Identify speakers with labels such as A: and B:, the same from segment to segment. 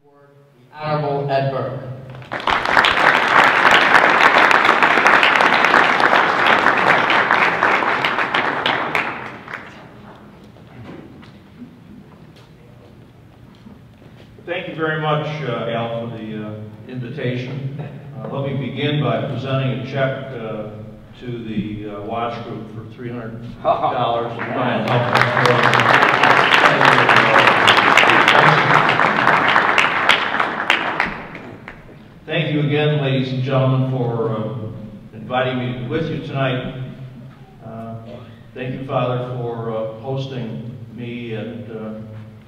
A: Ward Alderman Ed Burke.
B: Thank you very much, Al, for the invitation. Let me begin by presenting a check to the watch group for $300 to try and help us. Thank you again, ladies and gentlemen, for inviting me to be with you tonight. Thank you, Father, for hosting me at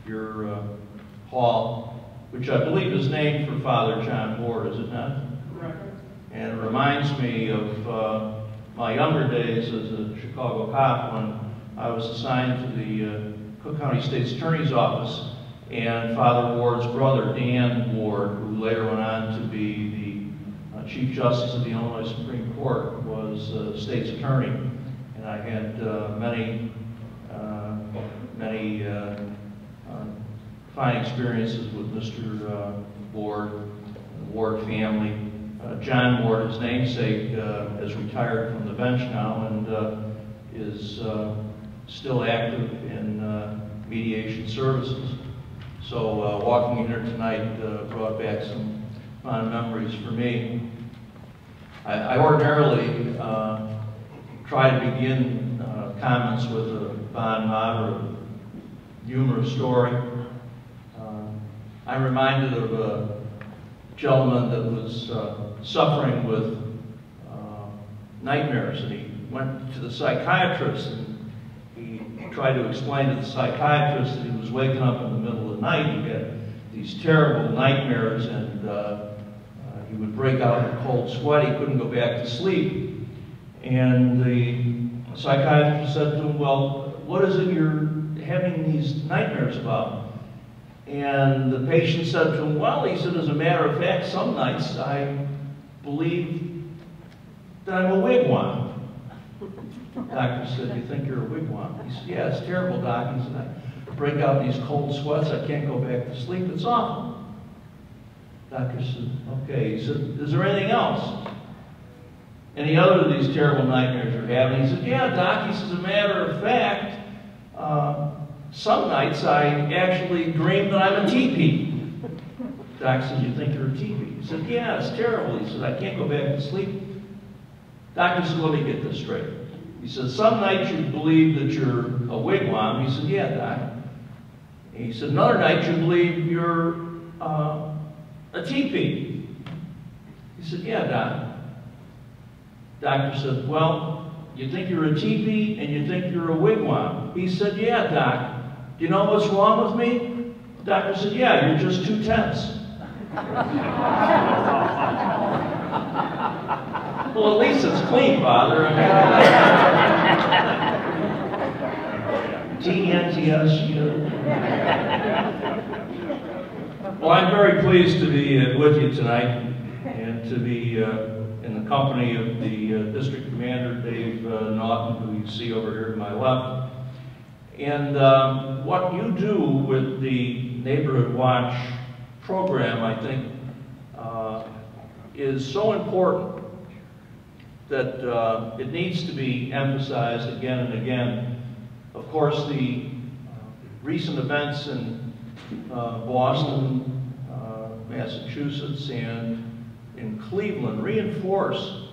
B: your hall, which I believe is named for Father John Ward, is it not?
C: Correct.
B: And it reminds me of my younger days as a Chicago cop when I was assigned to the Cook County State's Attorney's Office, and Father Ward's brother, Dan Ward, who later went on to be the Chief Justice of the Illinois Supreme Court, was State's Attorney. And I had many fine experiences with Mr. Ward, the Ward family. John Ward, his namesake, has retired from the bench now and is still active in mediation services. So walking in here tonight brought back some fond memories for me. I ordinarily try to begin comments with a bon mot or a humorous story. I'm reminded of a gentleman that was suffering with nightmares, and he went to the psychiatrist, and he tried to explain to the psychiatrist that he was waking up in the middle of the night. He had these terrible nightmares, and he would break out in a cold sweat. He couldn't go back to sleep. And the psychiatrist said to him, "Well, what is it you're having these nightmares about?" And the patient said to him, "Well," he said, "as a matter of fact, some nights I believe that I'm a wigwam." The doctor said, "You think you're a wigwam?" He said, "Yeah, it's terrible, Doc." He said, "I break out these cold sweats, I can't go back to sleep, it's awful." The doctor said, "Okay." He said, "Is there anything else? Any other of these terrible nightmares you're having?" He said, "Yeah, Doc." He says, "As a matter of fact, some nights I actually dream that I'm a teepee." Doc said, "You think you're a teepee?" He said, "Yeah, it's terrible." He said, "I can't go back to sleep." Doctor said, "Let me get this straight." He said, "Some nights you believe that you're a wigwam." He said, "Yeah, Doc." And he said, "Another night you believe you're a teepee." He said, "Yeah, Doc." Doctor said, "Well, you think you're a teepee and you think you're a wigwam." He said, "Yeah, Doc. Do you know what's wrong with me?" The doctor said, "Yeah, you're just too tense." Well, at least it's clean, Father. TNTS. Well, I'm very pleased to be with you tonight and to be in the company of the District Commander, Dave Naughton, who you see over here to my left. And what you do with the Neighborhood Watch program, I think, is so important that it needs to be emphasized again and again. Of course, the recent events in Boston, Massachusetts, and in Cleveland reinforce,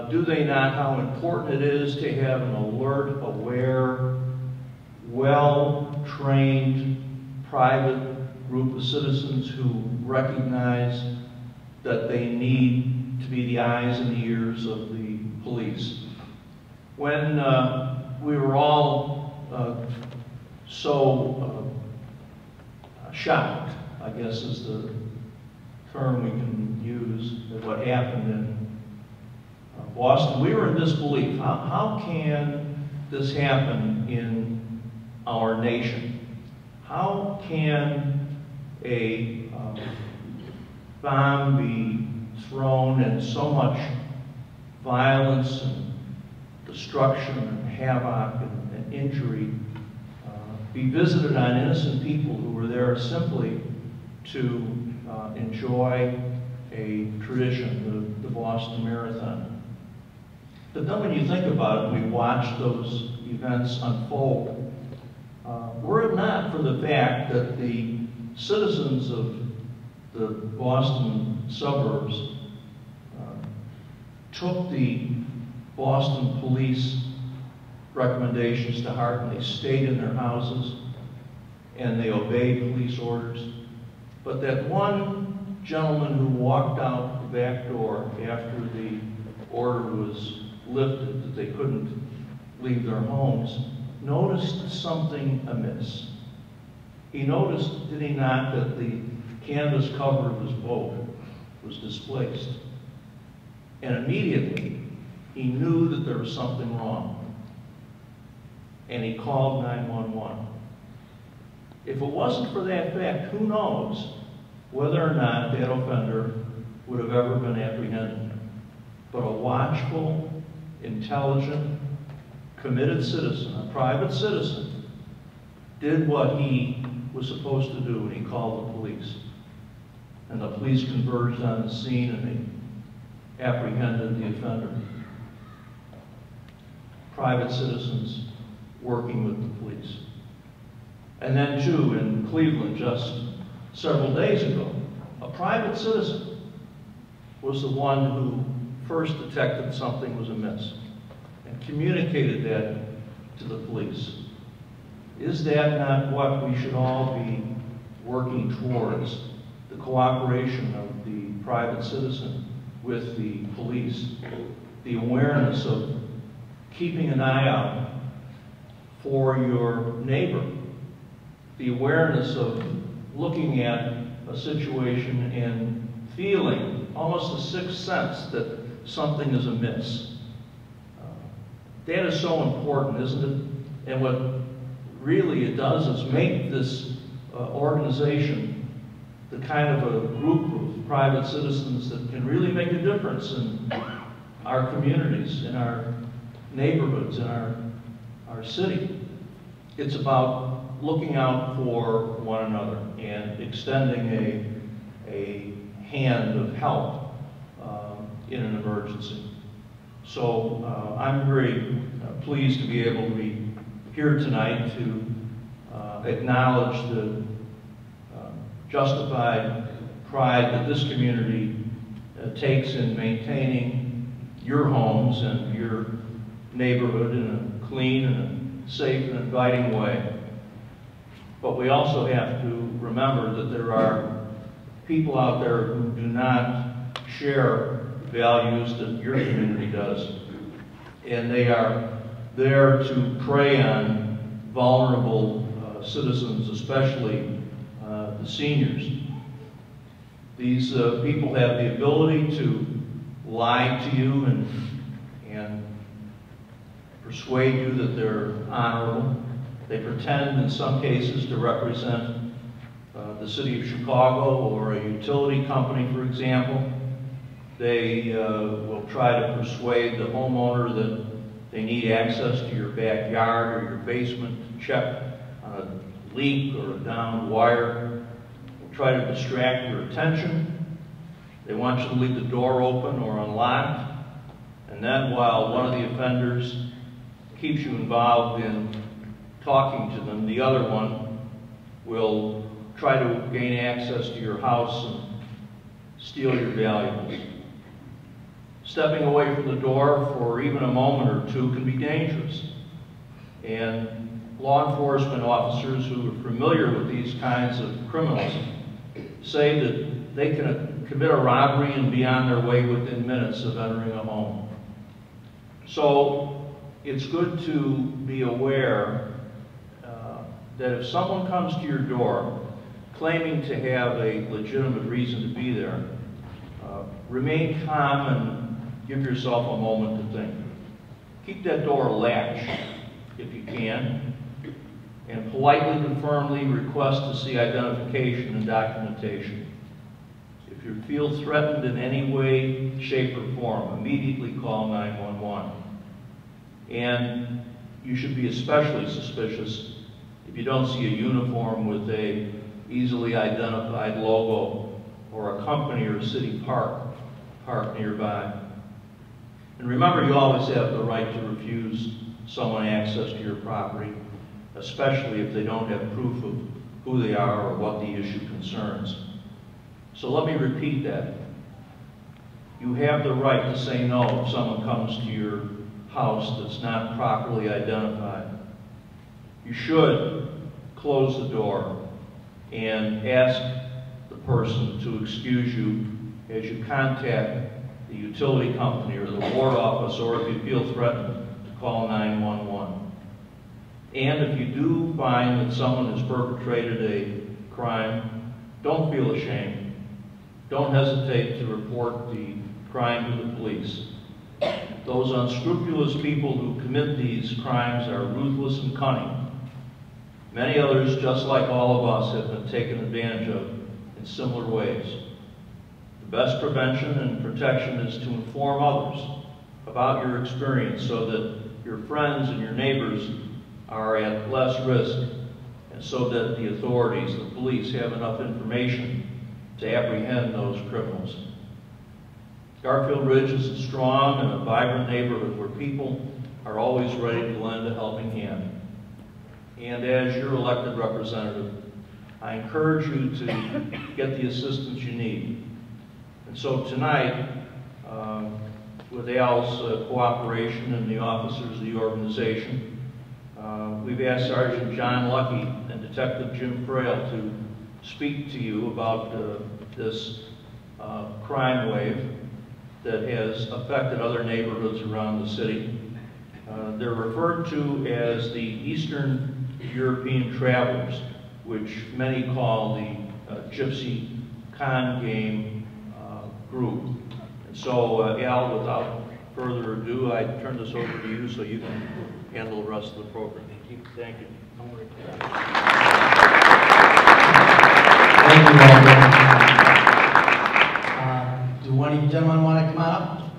B: do they not, how important it is to have an alert, aware, well-trained private group of citizens who recognize that they need to be the eyes and the ears of the police. When we were all so shocked, I guess is the term we can use, at what happened in Boston, we were in disbelief. How can this happen in our nation? How can a bomb be thrown and so much violence and destruction and havoc and injury be visited on innocent people who were there simply to enjoy a tradition, the Boston Marathon. But then when you think about it, we watch those events unfold. Were it not for the fact that the citizens of the Boston suburbs took the Boston police recommendations to heart and they stayed in their houses and they obeyed police orders, but that one gentleman who walked out the back door after the order was lifted that they couldn't leave their homes noticed something amiss. He noticed, did he not, that the canvas cover of his boat was displaced. And immediately, he knew that there was something wrong. And he called 911. If it wasn't for that fact, who knows whether or not that offender would have ever been apprehended. But a watchful, intelligent, committed citizen, a private citizen, did what he was supposed to do, and he called the police. And the police converged on the scene and they apprehended the offender. Private citizens working with the police. And then too, in Cleveland just several days ago, a private citizen was the one who first detected something was amiss and communicated that to the police. Is that not what we should all be working towards? The cooperation of the private citizen with the police, the awareness of keeping an eye out for your neighbor, the awareness of looking at a situation and feeling almost a sixth sense that something is amiss. That is so important, isn't it? And what really it does is make this organization the kind of a group of private citizens that can really make a difference in our communities, in our neighborhoods, in our city. It's about looking out for one another and extending a hand of help in an emergency. So I'm very pleased to be able to be here tonight to acknowledge the justified pride that this community takes in maintaining your homes and your neighborhood in a clean and a safe and inviting way. But we also have to remember that there are people out there who do not share values that your community does. And they are there to prey on vulnerable citizens, especially the seniors. These people have the ability to lie to you and persuade you that they're honorable. They pretend in some cases to represent the city of Chicago or a utility company, for example. They will try to persuade the homeowner that they need access to your backyard or your basement to check on a leak or a downed wire. They'll try to distract your attention. They want you to leave the door open or unlocked. And then while one of the offenders keeps you involved in talking to them, the other one will try to gain access to your house and steal your valuables. Stepping away from the door for even a moment or two can be dangerous. And law enforcement officers who are familiar with these kinds of criminals say that they can commit a robbery and be on their way within minutes of entering a home. So it's good to be aware that if someone comes to your door claiming to have a legitimate reason to be there, remain calm and give yourself a moment to think. Keep that door latched if you can, and politely but firmly request to see identification and documentation. If you feel threatened in any way, shape, or form, immediately call 911. And you should be especially suspicious if you don't see a uniform with a easily identified logo or a company or a city park nearby. And remember, you always have the right to refuse someone access to your property, especially if they don't have proof of who they are or what the issue concerns. So let me repeat that. You have the right to say no if someone comes to your house that's not properly identified. You should close the door and ask the person to excuse you as you contact the utility company or the ward office, or if you feel threatened, to call 911. And if you do find that someone has perpetrated a crime, don't feel ashamed. Don't hesitate to report the crime to the police. Those unscrupulous people who commit these crimes are ruthless and cunning. Many others, just like all of us, have been taken advantage of in similar ways. The best prevention and protection is to inform others about your experience so that your friends and your neighbors are at less risk, and so that the authorities, the police, have enough information to apprehend those criminals. Garfield Ridge is a strong and a vibrant neighborhood where people are always ready to lend a helping hand. And as your elected representative, I encourage you to get the assistance you need. And so tonight, with Al's cooperation and the officers of the organization, we've asked Sergeant John Lucky and Detective Jim Frail to speak to you about this crime wave that has affected other neighborhoods around the city. They're referred to as the Eastern European Travelers, which many call the Gypsy Con Game group. And so, Al, without further ado, I turn this over to you so you can handle the rest of the program. Thank you. Thank you.
A: Thank you, Alderman. Do one of you gentlemen want to come on up?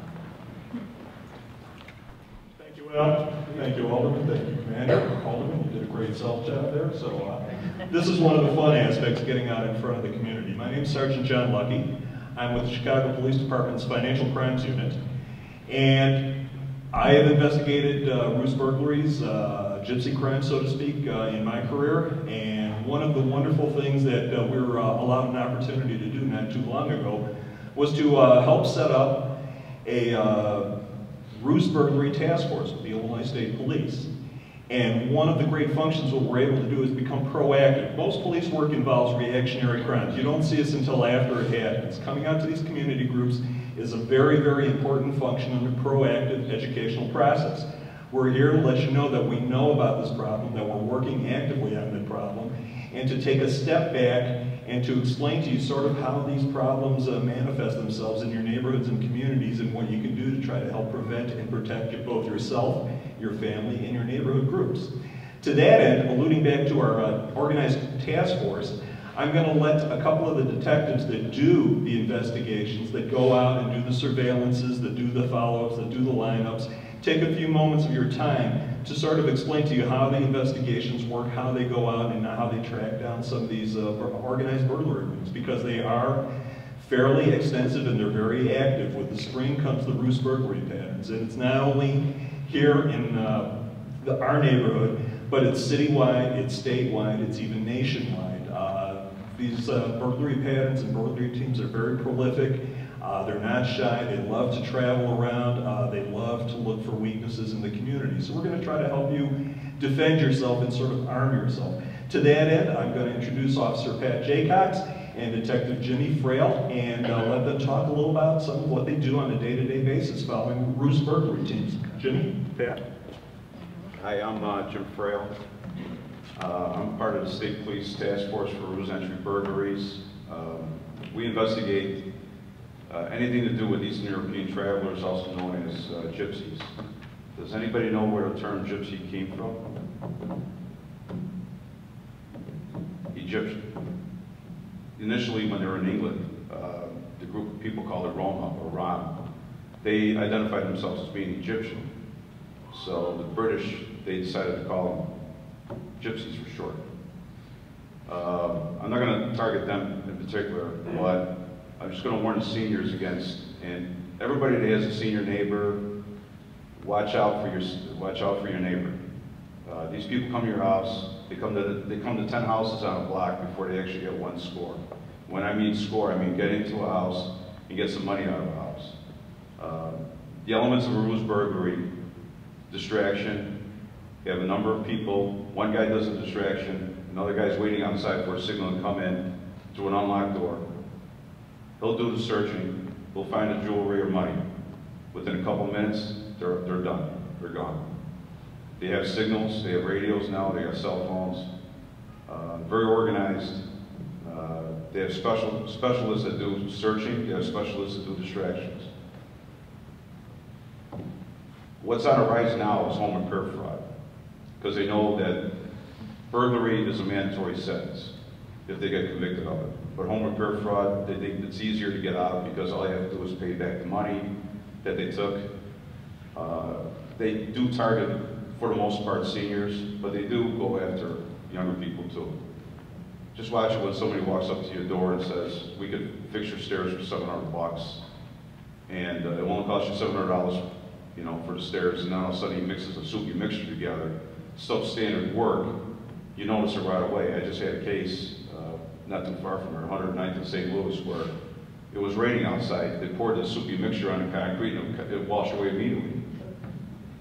C: Thank you, Al. Thank you, Alderman. Thank you, Commander. Alderman, you did a great self-job there. So this is one of the fun aspects of getting out in front of the community. My name is Sergeant John Lucky. I'm with the Chicago Police Department's Financial Crimes Unit. And I have investigated ruse burglaries, gypsy crime, so to speak, in my career. And one of the wonderful things that we were allowed an opportunity to do not too long ago was to help set up a ruse burglary task force with the Illinois State Police. And one of the great functions what we're able to do is become proactive. Most police work involves reactionary crimes. You don't see us until after it happens. Coming out to these community groups is a very, very important function in the proactive educational process. We're here to let you know that we know about this problem, that we're working actively on the problem, and to take a step back and to explain to you sort of how these problems manifest themselves in your neighborhoods and communities and what you can do to try to help prevent and protect both yourself, your family, and your neighborhood groups. To that end, alluding back to our organized task force, I'm going to let a couple of the detectives that do the investigations, that go out and do the surveillances, that do the follow-ups, that do the lineups, take a few moments of your time to sort of explain to you how the investigations work, how they go out, and how they track down some of these organized burglary rings, because they are fairly extensive and they're very active. With the spring comes the ruse burglary patterns, and it's not only here in our neighborhood, but it's citywide, it's statewide, it's even nationwide. These burglary patterns and burglary teams are very prolific. They're not shy, they love to travel around, they love to look for weaknesses in the community. So we're going to try to help you defend yourself and sort of arm yourself. To that end, I'm going to introduce Officer Pat Jaycox and Detective Jimmy Frail, and let them talk a little about some of what they do on a day-to-day basis following ruse burglary teams. Jimmy, Pat.
D: Hi, I'm Jim Frail. I'm part of the State Police Task Force for Ruse Entry Burglaries. We investigate anything to do with Eastern European travelers, also known as gypsies. Does anybody know where the term gypsy came from? Egyptian. Initially, when they were in England, the group of people called it Roma or Rom. They identified themselves as being Egyptian. So the British, they decided to call them gypsies for short. I'm not going to target them in particular, but I'm just going to warn the seniors against, and everybody that has a senior neighbor, watch out for your neighbor. These people come to your house. They come to 10 houses on a block before they actually get one score. When I mean score, I mean get into a house and get some money out of a house. The elements of a ruse burglary: distraction. You have a number of people. One guy does a distraction. Another guy's waiting outside for a signal to come in through an unlocked door. He'll do the searching. He'll find the jewelry or money. Within a couple minutes, they're done. They're gone. They have signals. They have radios now. They have cell phones. Very organized. They have specialists that do searching. They have specialists that do distractions. What's on the rise now is home and curb fraud, because they know that burglary is a mandatory sentence if they get convicted of it. But home and curb fraud, they think it's easier to get out because all you have to do is pay back the money that they took. They do target, for the most part, seniors, but they do go after younger people too. Just watch it when somebody walks up to your door and says, "We could fix your stairs for $700, and it won't cost you $700, you know, for the stairs." And then all of a sudden he mixes a soupy mixture together, substandard work. You notice it right away. I just had a case not too far from here, 109th in St. Louis, where it was raining outside. They poured the soupy mixture on the concrete and it washed away immediately.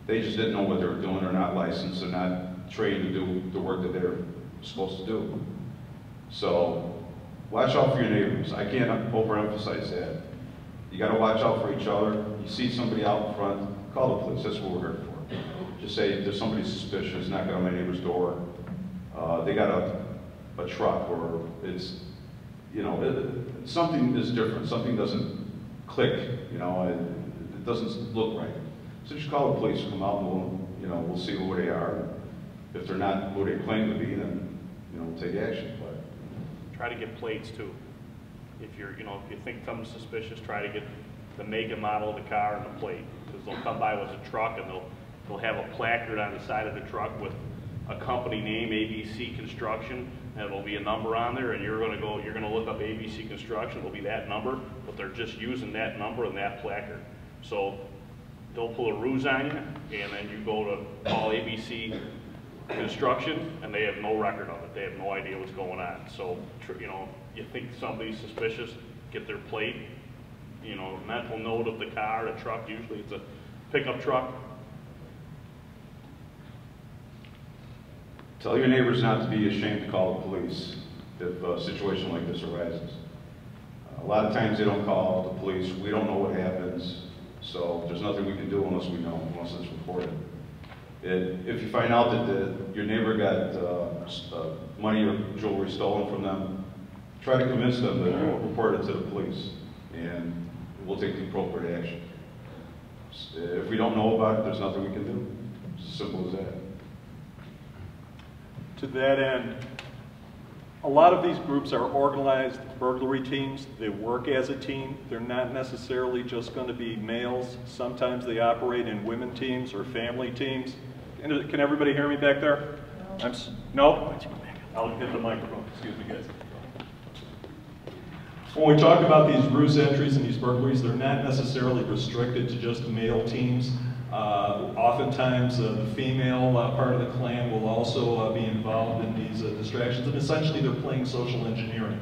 D: They just didn't know what they were doing. They're not licensed. They're not trained to do the work that they're supposed to do. So watch out for your neighbors. I can't overemphasize that. You got to watch out for each other. You see somebody out in front, call the police. That's what we're here for. Just say, if there's somebody suspicious, knock on my neighbor's door. They got a truck, or it's, you know, something is different. Something doesn't click, you know, it doesn't look right. So just call the police, come out, and we'll see who they are. If they're not who they claim to be, then, we'll take action. But
E: try to get plates too. If if you think something's suspicious, try to get the make and model of the car and the plate, because they'll come by with a truck and they'll have a placard on the side of the truck with a company name, ABC Construction, and it'll be a number on there, and you're gonna look up ABC Construction. It'll be that number, but they're just using that number and that placard. So they'll pull a ruse on you, and then you go to call ABC Construction, and they have no record of it. They have no idea what's going on. So you think somebody's suspicious, get their plate, mental note of the car, the truck. Usually it's a pickup truck.
D: tell your neighbors not to be ashamed to call the police if a situation like this arises. A lot of times they don't call the police. We don't know what happens, so there's nothing we can do unless we know, unless it's reported. If you find out that your neighbor got money or jewelry stolen from them, try to convince them that you'll report it to the police, and we'll take the appropriate action. If we don't know about it, there's nothing we can do. It's as simple as that.
C: To that end, a lot of these groups are organized burglary teams. They work as a team. They're not necessarily just going to be males. Sometimes they operate in women teams or family teams. Can everybody hear me back there? No? I'll hit the microphone. Excuse me, guys. When we talk about these ruse entries and these burglaries, they're not necessarily restricted to just male teams. Oftentimes, the female part of the clan will also be involved in these distractions, and essentially they're playing social engineering.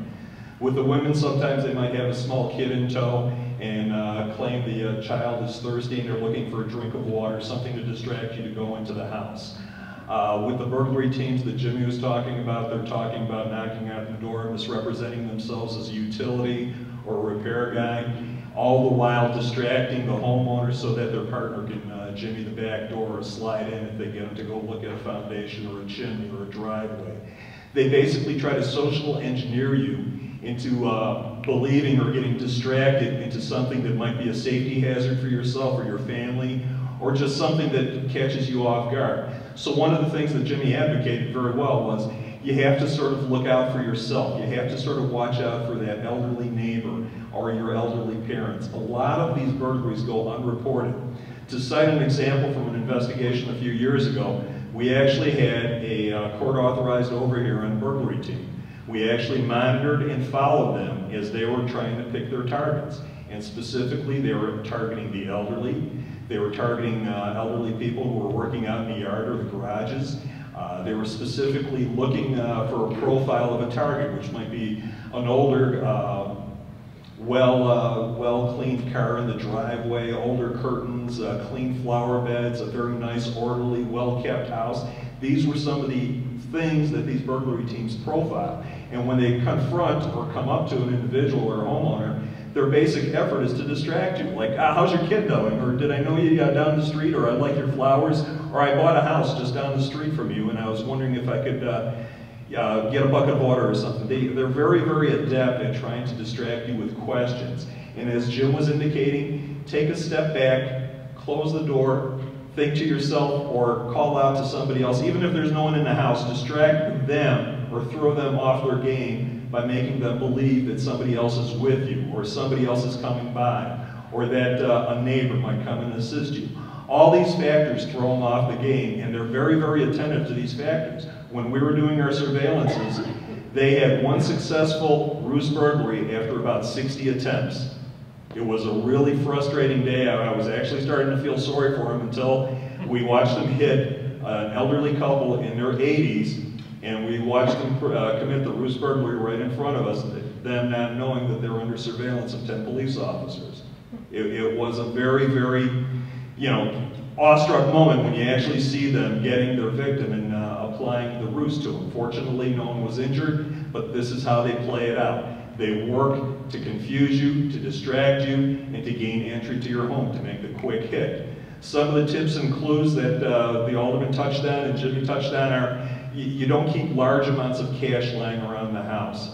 C: With the women, sometimes they might have a small kid in tow and claim the child is thirsty and they're looking for a drink of water, something to distract you to go into the house. With the burglary teams that Jimmy was talking about, they're talking about knocking on the door, misrepresenting themselves as a utility or a repair guy, all the while distracting the homeowner so that their partner can jimmy the back door or slide in if they get them to go look at a foundation or a chimney or a driveway. They basically try to social engineer you into believing or getting distracted into something that might be a safety hazard for yourself or your family, or just something that catches you off guard. So one of the things that Jimmy advocated very well was you have to sort of look out for yourself. You have to sort of watch out for that elderly neighbor or your elderly parents. A lot of these burglaries go unreported. To cite an example from an investigation a few years ago, we actually had a court-authorized overhear on burglary team. We actually monitored and followed them as they were trying to pick their targets. And specifically, they were targeting the elderly. They were targeting elderly people who were working out in the yard or the garages. They were specifically looking for a profile of a target, which might be an older, well-cleaned car in the driveway, older curtains, clean flower beds, a very nice, orderly, well-kept house. These were some of the things that these burglary teams profile. And when they confront or come up to an individual or a homeowner, their basic effort is to distract you. Like, how's your kid doing? Or did I know you down the street? Or I like your flowers? Or I bought a house just down the street from you and I was wondering if I could get a bucket of water or something. They're very, very adept at trying to distract you with questions. And as Jim was indicating, take a step back, close the door, think to yourself or call out to somebody else. Even if there's no one in the house, distract them or throw them off their game by making them believe that somebody else is with you or somebody else is coming by or that a neighbor might come and assist you. All these factors throw them off the game, and they're very, very attentive to these factors. When we were doing our surveillances, they had one successful ruse burglary after about 60 attempts. It was a really frustrating day. I was actually starting to feel sorry for them until we watched them hit an elderly couple in their 80s, and we watched them commit the ruse burglary right in front of us, them not knowing that they were under surveillance of 10 police officers. It was a very, very, awestruck moment when you actually see them getting their victim and applying the ruse to them. Fortunately, no one was injured, but this is how they play it out. They work to confuse you, to distract you, and to gain entry to your home, to make the quick hit. Some of the tips and clues that the Alderman touched on and Jimmy touched on are, you don't keep large amounts of cash lying around the house.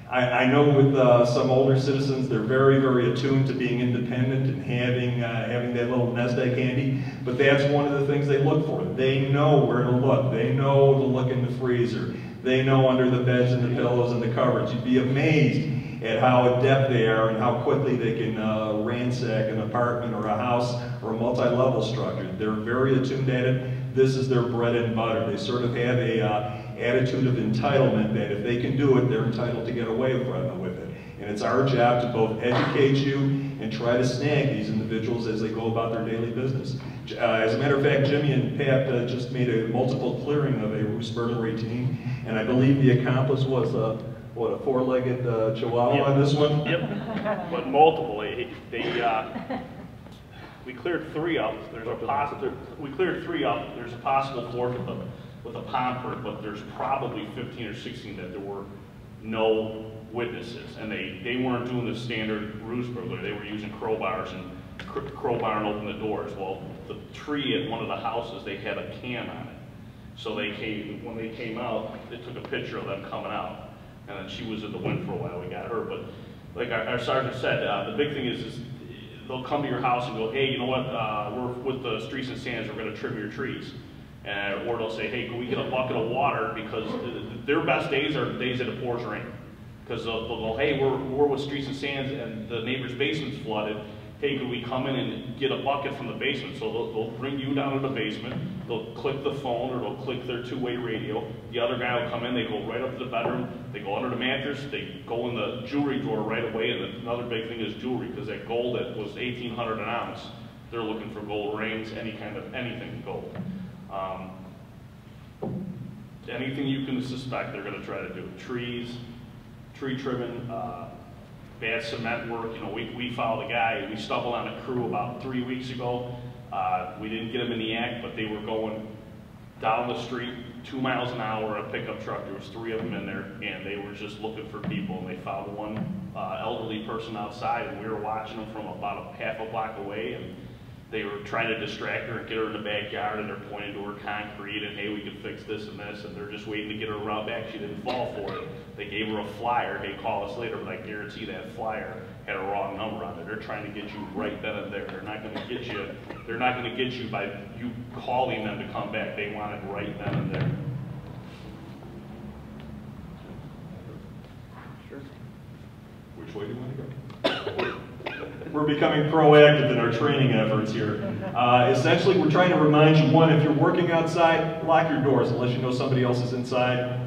C: I know with some older citizens, they're very, very attuned to being independent and having that little nest egg handy, but that's one of the things they look for. They know where to look. They know to look in the freezer. They know under the beds and the pillows and the cupboards. You'd be amazed at how adept they are and how quickly they can ransack an apartment or a house or a multi-level structure. They're very attuned at it. This is their bread and butter. They sort of have a attitude of entitlement that if they can do it, they're entitled to get away with it. And it's our job to both educate you and try to snag these individuals as they go about their daily business. As a matter of fact, Jimmy and Pat just made a multiple clearing of a ruse burglary team, and I believe the accomplice was a four-legged chihuahua on this one?
E: Yep, but multiple. We cleared 3 up. We cleared 3 up. There's a possible 4th with a pomper, but there's probably 15 or 16 that there were no witnesses, and they weren't doing the standard ruse burglary. They were using crowbars and crowbar and open the doors. Well, the tree at one of the houses, they had a can on it. So when they came out, they took a picture of them coming out, and then she was in the wind for a while. We got her, but like our sergeant said, the big thing is they'll come to your house and go, hey, you know what? We're with the Streets and Sands. We're going to trim your trees. Or they'll say, hey, can we get a bucket of water? Because their best days are the days that it pours rain. Because they'll go, hey, we're with Streets and Sands and the neighbor's basement's flooded. Hey, could we come in and get a bucket from the basement? So they'll bring you down to the basement. They'll click the phone or they'll click their 2-way radio. The other guy will come in. They go right up to the bedroom. They go under the mattress. They go in the jewelry drawer right away. And another big thing is jewelry, because that gold that was $1,800 an ounce, they're looking for gold rings, anything gold. Anything you can suspect, they're going to try to do. Trees, tree trimming, bad cement work. We followed a guy. We stumbled on a crew about 3 weeks ago. We didn't get them in the act, but they were going down the street 2 miles an hour in a pickup truck. There was 3 of them in there, and they were just looking for people. And they found one elderly person outside, and we were watching them from about half a block away. And they were trying to distract her and get her in the backyard, and they're pointing to her concrete and, hey, we can fix this and this, and they're just waiting to get her around back. She didn't fall for it. They gave her a flyer. Hey, call us later, but I guarantee that flyer had a wrong number on it. They're trying to get you right then and there. They're not going to get you. They're not going to get you by you calling them to come back. They want it right then and there.
C: Sure. Which way do you want to go? We're becoming proactive in our training efforts here. Essentially, we're trying to remind you, one, if you're working outside, lock your doors unless you know somebody else is inside.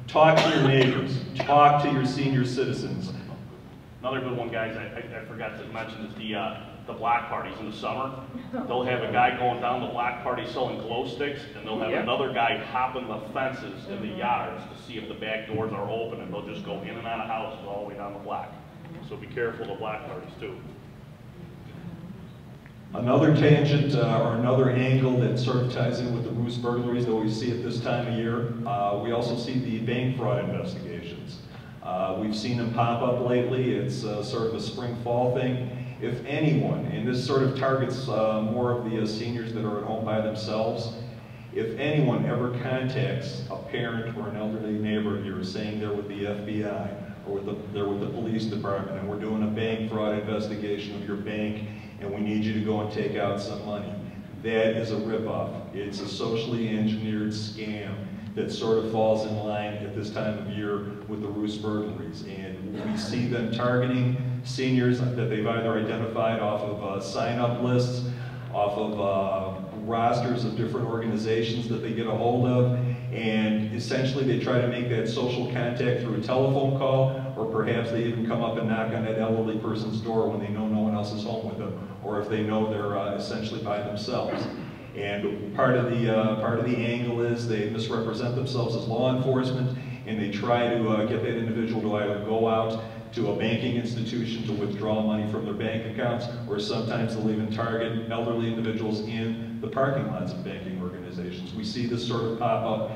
C: Talk to your neighbors. Talk to your senior citizens.
E: Another good one, guys, I forgot to mention is the block parties in the summer. They'll have a guy going down the block party selling glow sticks, and they'll have another guy hopping the fences in the yards to see if the back doors are open, and they'll just go in and out of houses all the way down the block. So be careful of the block parties too.
C: Another tangent or another angle that sort of ties in with the ruse burglaries that we see at this time of year, we also see the bank fraud investigations. We've seen them pop up lately. It's sort of a spring-fall thing. If anyone, and this sort of targets more of the seniors that are at home by themselves, if anyone ever contacts a parent or an elderly neighbor here saying they're with the FBI or they're with the police department and we're doing a bank fraud investigation of your bank and we need you to go and take out some money, that is a ripoff. It's a socially engineered scam that sort of falls in line at this time of year with the ruse burglaries. And we see them targeting seniors that they've either identified off of sign-up lists, off of rosters of different organizations that they get a hold of, and essentially they try to make that social contact through a telephone call, or perhaps they even come up and knock on that elderly person's door when they know no one else is home with them, or if they know they're essentially by themselves. And part of the angle is they misrepresent themselves as law enforcement, and they try to get that individual to either go out to a banking institution to withdraw money from their bank accounts, or sometimes they'll even target elderly individuals in the parking lots of banking organizations. We see this sort of pop up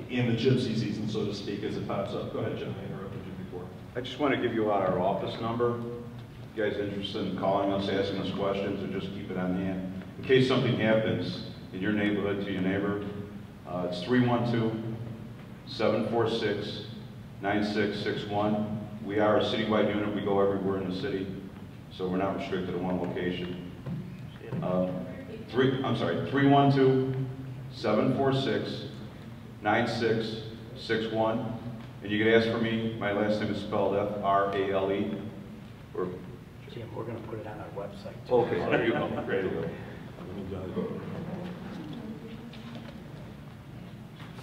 C: in the gypsy season, so to speak, as it pops up. Go ahead, John, I interrupted you before.
D: I just want to give you our office number. If you guys are interested in calling us, asking us questions, or just keep it on hand. In case something happens in your neighborhood to your neighbor, it's 312-746-9661. We are a citywide unit. We go everywhere in the city, so we're not restricted to one location. 312-746-9661. And you can ask for me. My last name is spelled F-R-A-L-E.
A: Jim, we're going to put it on our website.
D: Okay, there you go. Great.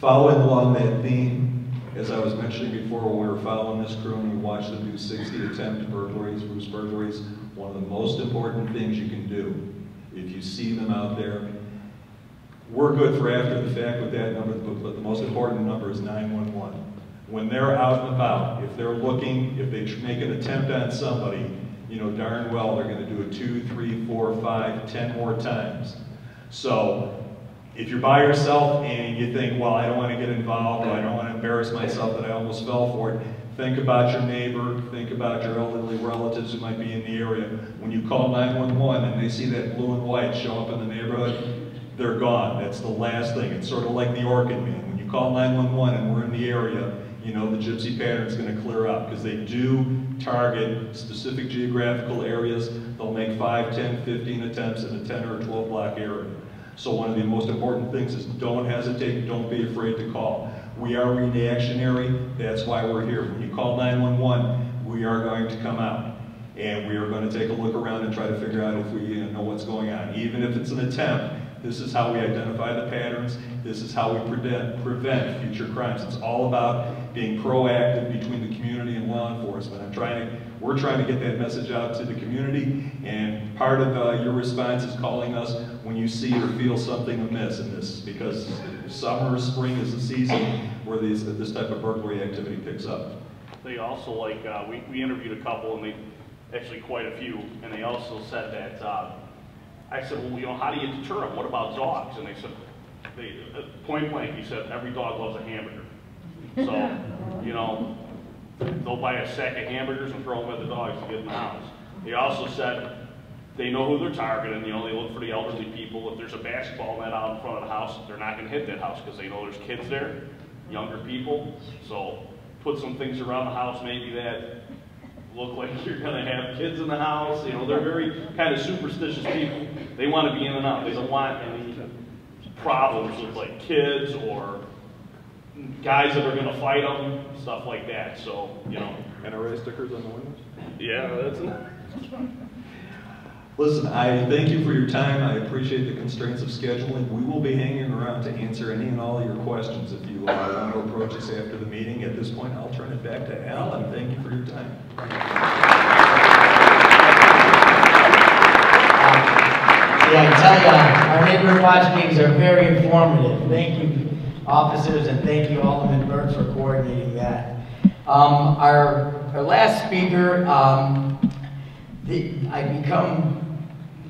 C: Following along that theme, as I was mentioning before, when we were following this crew and we watched them do 60 attempt burglaries, ruse burglaries, one of the most important things you can do, if you see them out there, we're good for after the fact with that number, but the most important number is 911. When they're out and about, if they're looking, if they make an attempt on somebody, you know darn well they're going to do it 2, 3, 4, 5, 10 more times. So if you're by yourself and you think, well, I don't want to get involved, or I don't want to embarrass myself that I almost fell for it, think about your neighbor, think about your elderly relatives who might be in the area. When you call 911 and they see that blue and white show up in the neighborhood, they're gone. That's the last thing. It's sort of like the Orchid Man. When you call 911 and we're in the area, you know the gypsy pattern is going to clear up, because they do target specific geographical areas. They'll make 5, 10, 15 attempts in a 10 or 12 block area. So one of the most important things is don't hesitate, don't be afraid to call. We are reactionary, that's why we're here. When you call 911, we are going to come out. And we are going to take a look around and try to figure out if we know what's going on. Even if it's an attempt, this is how we identify the patterns, this is how we prevent future crimes. It's all about being proactive between the community and law enforcement. We're trying to get that message out to the community, and part of your response is calling us when you see or feel something amiss in this, because summer, spring is the season where this type of burglary activity picks up.
E: They also, like, we interviewed a couple, and actually quite a few, and they also said that, I said, well, you know, how do you deter them? What about dogs? And they said, point blank, he said, every dog loves a hamburger. So, you know, they'll buy a sack of hamburgers and throw them at the dogs to get in the house. They also said they know who they're targeting. You know, they look for the elderly people. If there's a basketball net out in front of the house, they're not going to hit that house because they know there's kids there, younger people. So put some things around the house maybe that look like you're going to have kids in the house. You know, they're very kind of superstitious people. They want to be in and out. They don't want any problems with like kids or guys that are going to fight them, stuff like that. So, you know.
C: NRA stickers on the windows?
E: Yeah, that's
C: Listen, I thank you for your time. I appreciate the constraints of scheduling. We will be hanging around to answer any and all of your questions. If you want to approach us after the meeting, at this point, I'll turn it back to Al, and thank you for your time.
F: Yeah, I tell you, our neighborhood watch meetings are very informative. Thank you, officers, and thank you, Alderman Burke, for coordinating that. Our last speaker,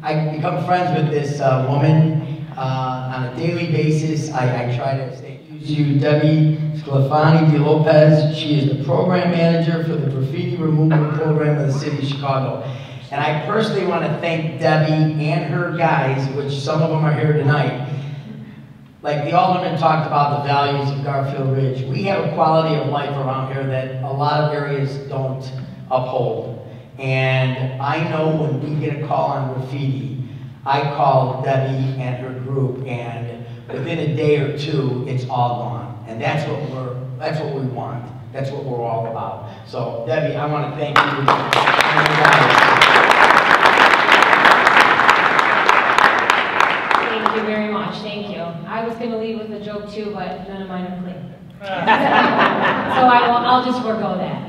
F: I become friends with this woman on a daily basis. I try to stay used to Debbie Sclafani de Lopez. She is the program manager for the Graffiti Removal Program of the City of Chicago. And I personally want to thank Debbie and her guys, which some of them are here tonight. Like the Alderman talked about the values of Garfield Ridge. We have a quality of life around here that a lot of areas don't uphold. And I know when we get a call on graffiti, I call Debbie and her group, and within a day or two, it's all gone. And that's what we want. That's what we're all about. So Debbie, I want to thank you and you guys.
G: Thank you very much. Thank you. I was going to lead with a joke too, but none of mine are clean. So I'll just forego that.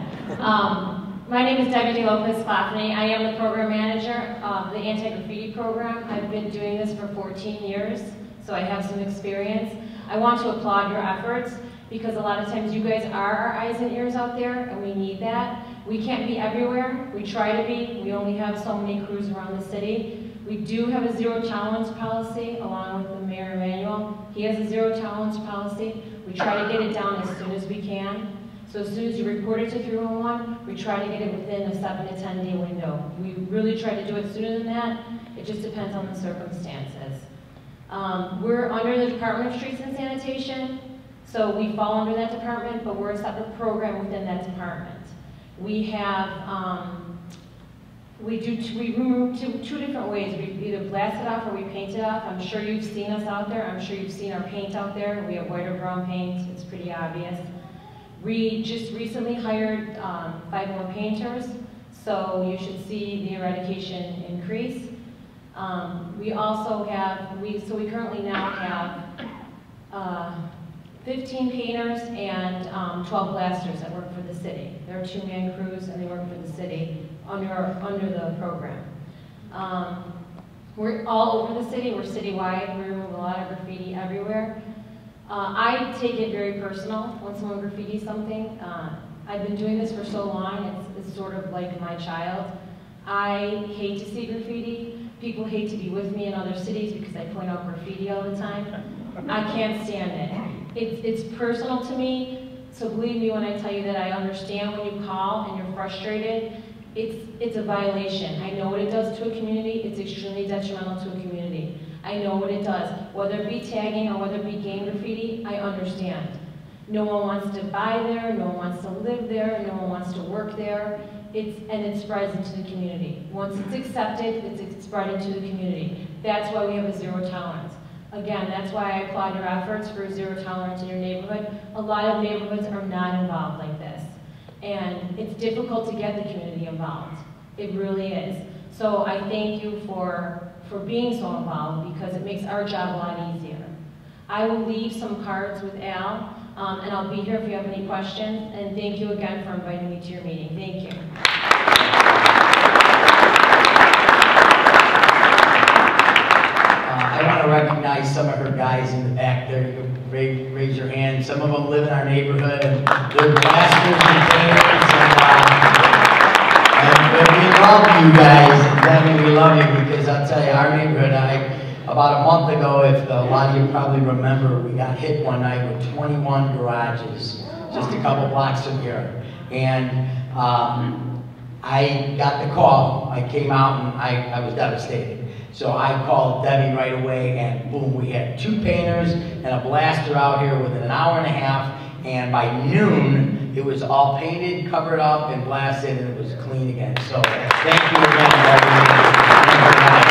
G: My name is Debbie de Lopez Sclafani. I am the program manager of the anti-graffiti program. I've been doing this for 14 years, so I have some experience. I want to applaud your efforts because a lot of times you guys are our eyes and ears out there, and we need that. We can't be everywhere. We try to be. We only have so many crews around the city. We do have a zero tolerance policy along with the Mayor Emanuel. He has a zero tolerance policy. We try to get it down as soon as we can. So as soon as you report it to 311, we try to get it within a 7 to 10 day window. We really try to do it sooner than that. It just depends on the circumstances. We're under the Department of Streets and Sanitation, so we fall under that department, but we're a separate program within that department. We have, we remove two different ways. We either blast it off or we paint it off. I'm sure you've seen us out there. I'm sure you've seen our paint out there. We have white or brown paint. It's pretty obvious. We just recently hired 5 more painters, so you should see the eradication increase. We also have, so we currently now have 15 painters and 12 blasters that work for the city. They're 2-man crews and they work for the city under the program. We're all over the city, we're citywide, we remove a lot of graffiti everywhere. I take it very personal when someone graffitis something. I've been doing this for so long, it's sort of like my child. I hate to see graffiti. People hate to be with me in other cities because I point out graffiti all the time. I can't stand it. It's personal to me, so believe me when I tell you that I understand when you call and you're frustrated. It's a violation. I know what it does to a community. It's extremely detrimental to a community. I know what it does. Whether it be tagging or whether it be gang graffiti, I understand. No one wants to buy there, no one wants to live there, no one wants to work there. And it spreads into the community. Once it's accepted, it's spread into the community. That's why we have a zero tolerance. Again, that's why I applaud your efforts for zero tolerance in your neighborhood. A lot of neighborhoods are not involved like this. And it's difficult to get the community involved. It really is. So I thank you for being so involved because it makes our job a lot easier. I will leave some cards with Al, and I'll be here if you have any questions. And thank you again for inviting me to your meeting. Thank you.
F: I want to recognize some of her guys in the back there. You can raise your hand. Some of them live in our neighborhood, and they're blasters and painters. And we love you guys. Definitely, we love you because I'll tell you, our neighborhood, about a month ago, if a lot of you probably remember, we got hit one night with 21 garages, just a couple blocks from here. And I got the call. I came out and I was devastated. So I called Debbie right away, and boom, we had 2 painters and a blaster out here within an hour and a half, and by noon, it was all painted, covered up, and blasted, and it was clean again. So thank you again, Debbie.